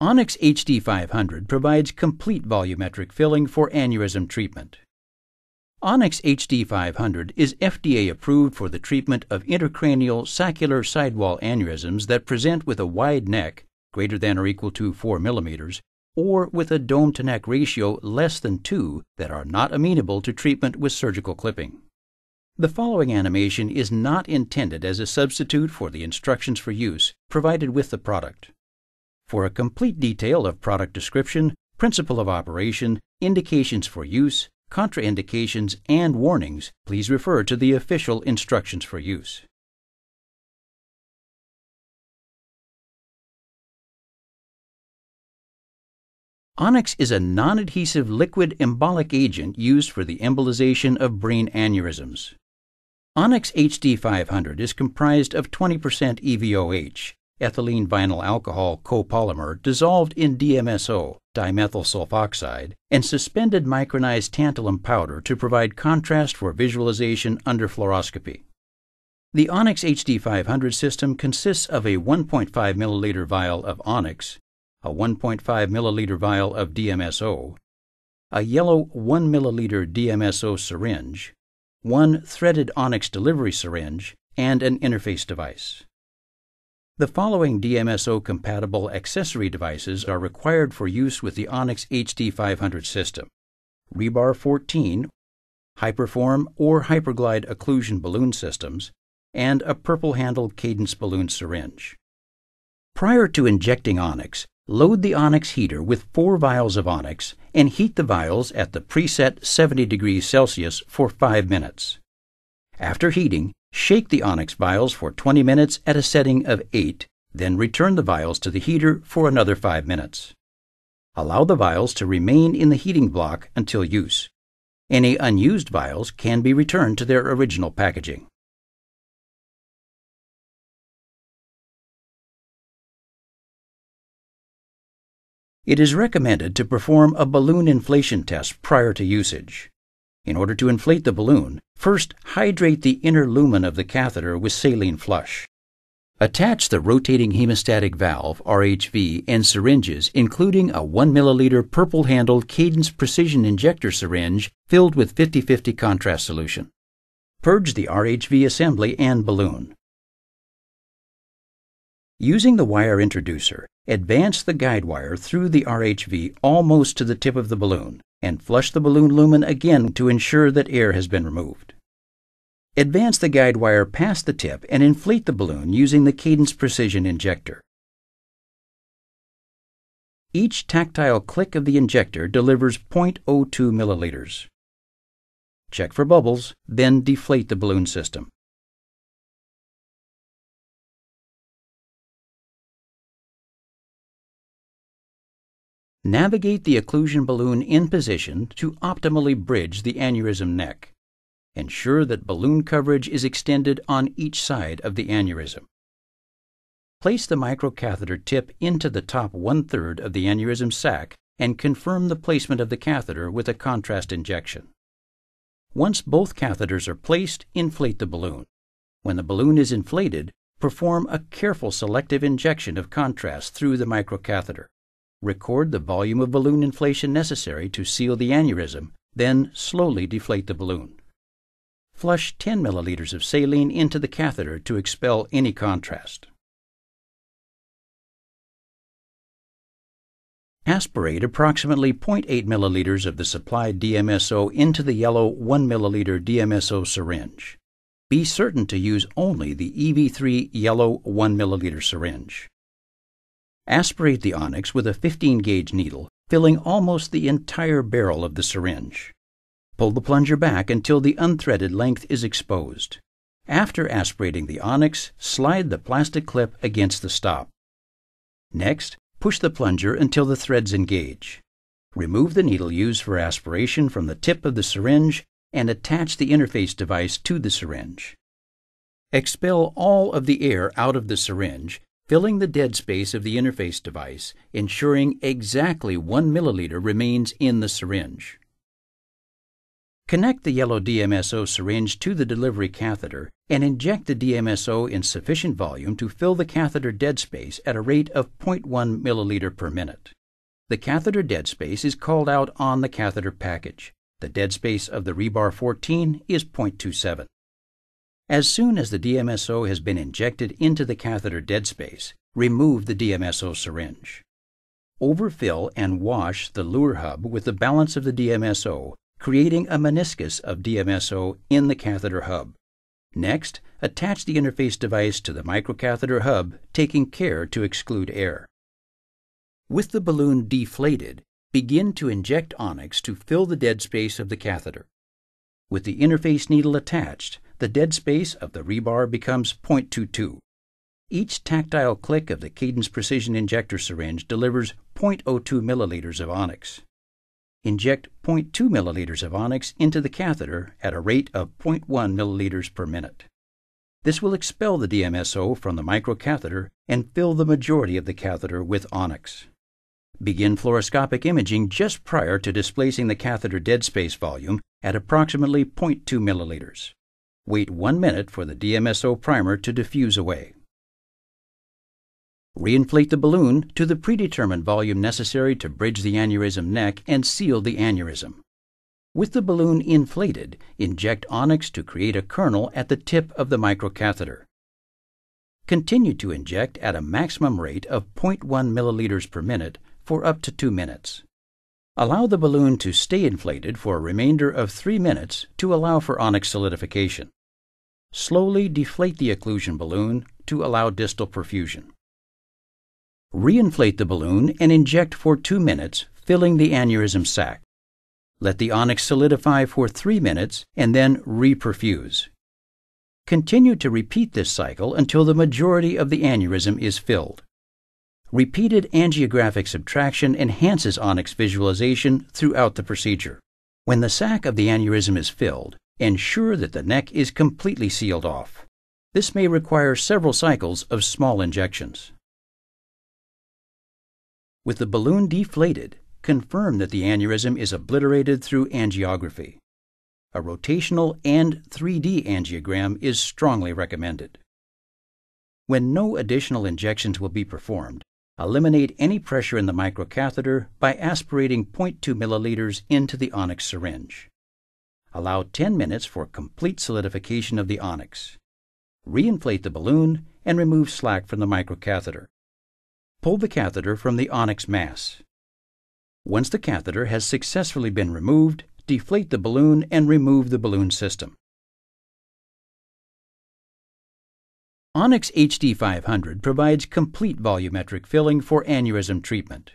Onyx HD500 provides complete volumetric filling for aneurysm treatment. Onyx HD500 is FDA approved for the treatment of intracranial saccular sidewall aneurysms that present with a wide neck, greater than or equal to 4 millimeters, or with a dome-to-neck ratio less than 2 that are not amenable to treatment with surgical clipping. The following animation is not intended as a substitute for the instructions for use provided with the product. For a complete detail of product description, principle of operation, indications for use, contraindications, and warnings, please refer to the official instructions for use. Onyx is a non-adhesive liquid embolic agent used for the embolization of brain aneurysms. Onyx HD500 is comprised of 20% EVOH, ethylene vinyl alcohol copolymer dissolved in DMSO, dimethyl sulfoxide, and suspended micronized tantalum powder to provide contrast for visualization under fluoroscopy. The Onyx HD500 system consists of a 1.5 milliliter vial of Onyx, a 1.5 milliliter vial of DMSO, a yellow 1 milliliter DMSO syringe, one threaded Onyx delivery syringe, and an interface device. The following DMSO-compatible accessory devices are required for use with the Onyx HD500 system: Rebar 14, Hyperform or Hyperglide occlusion balloon systems, and a purple-handled cadence balloon syringe. Prior to injecting Onyx, load the Onyx heater with 4 vials of Onyx and heat the vials at the preset 70 degrees Celsius for 5 minutes. After heating, shake the Onyx vials for 20 minutes at a setting of 8, then return the vials to the heater for another 5 minutes. Allow the vials to remain in the heating block until use. Any unused vials can be returned to their original packaging. It is recommended to perform a balloon inflation test prior to usage. In order to inflate the balloon, first hydrate the inner lumen of the catheter with saline flush. Attach the rotating hemostatic valve, RHV, and syringes, including a 1 milliliter purple-handled Cadence precision injector syringe filled with 50-50 contrast solution. Purge the RHV assembly and balloon. Using the wire introducer, advance the guide wire through the RHV almost to the tip of the balloon, and flush the balloon lumen again to ensure that air has been removed. Advance the guide wire past the tip and inflate the balloon using the Cadence precision injector. Each tactile click of the injector delivers 0.02 milliliters. Check for bubbles, then deflate the balloon system. Navigate the occlusion balloon in position to optimally bridge the aneurysm neck. Ensure that balloon coverage is extended on each side of the aneurysm. Place the microcatheter tip into the top 1/3 of the aneurysm sac and confirm the placement of the catheter with a contrast injection. Once both catheters are placed, inflate the balloon. When the balloon is inflated, perform a careful selective injection of contrast through the microcatheter. Record the volume of balloon inflation necessary to seal the aneurysm, then slowly deflate the balloon. Flush 10 milliliters of saline into the catheter to expel any contrast. Aspirate approximately 0.8 milliliters of the supplied DMSO into the yellow 1 milliliter DMSO syringe. Be certain to use only the EV3 yellow 1 milliliter syringe. Aspirate the Onyx with a 15-gauge needle, filling almost the entire barrel of the syringe. Pull the plunger back until the unthreaded length is exposed. After aspirating the Onyx, slide the plastic clip against the stop. Next, push the plunger until the threads engage. Remove the needle used for aspiration from the tip of the syringe and attach the interface device to the syringe. Expel all of the air out of the syringe, filling the dead space of the interface device, ensuring exactly 1 milliliter remains in the syringe. Connect the yellow DMSO syringe to the delivery catheter and inject the DMSO in sufficient volume to fill the catheter dead space at a rate of 0.1 milliliter per minute. The catheter dead space is called out on the catheter package. The dead space of the rebar 14 is 0.27. As soon as the DMSO has been injected into the catheter dead space, remove the DMSO syringe. Overfill and wash the lure hub with the balance of the DMSO, creating a meniscus of DMSO in the catheter hub. Next, attach the interface device to the microcatheter hub, taking care to exclude air. With the balloon deflated, begin to inject Onyx to fill the dead space of the catheter. With the interface needle attached, the dead space of the rebar becomes 0.22. Each tactile click of the Cadence Precision Injector syringe delivers 0.02 milliliters of Onyx. Inject 0.2 milliliters of Onyx into the catheter at a rate of 0.1 milliliters per minute. This will expel the DMSO from the microcatheter and fill the majority of the catheter with Onyx. Begin fluoroscopic imaging just prior to displacing the catheter dead space volume at approximately 0.2 milliliters. Wait 1 minute for the DMSO primer to diffuse away. Reinflate the balloon to the predetermined volume necessary to bridge the aneurysm neck and seal the aneurysm. With the balloon inflated, inject Onyx to create a kernel at the tip of the microcatheter. Continue to inject at a maximum rate of 0.1 milliliters per minute for up to 2 minutes. Allow the balloon to stay inflated for a remainder of 3 minutes to allow for Onyx solidification. Slowly deflate the occlusion balloon to allow distal perfusion. Reinflate the balloon and inject for 2 minutes, filling the aneurysm sac. Let the Onyx solidify for 3 minutes and then reperfuse. Continue to repeat this cycle until the majority of the aneurysm is filled. Repeated angiographic subtraction enhances Onyx visualization throughout the procedure. When the sac of the aneurysm is filled, ensure that the neck is completely sealed off. This may require several cycles of small injections. With the balloon deflated, confirm that the aneurysm is obliterated through angiography. A rotational and 3D angiogram is strongly recommended. When no additional injections will be performed, eliminate any pressure in the microcatheter by aspirating 0.2 milliliters into the Onyx syringe. Allow 10 minutes for complete solidification of the Onyx. Reinflate the balloon and remove slack from the microcatheter. Pull the catheter from the Onyx mass. Once the catheter has successfully been removed, deflate the balloon and remove the balloon system. Onyx HD500 provides complete volumetric filling for aneurysm treatment.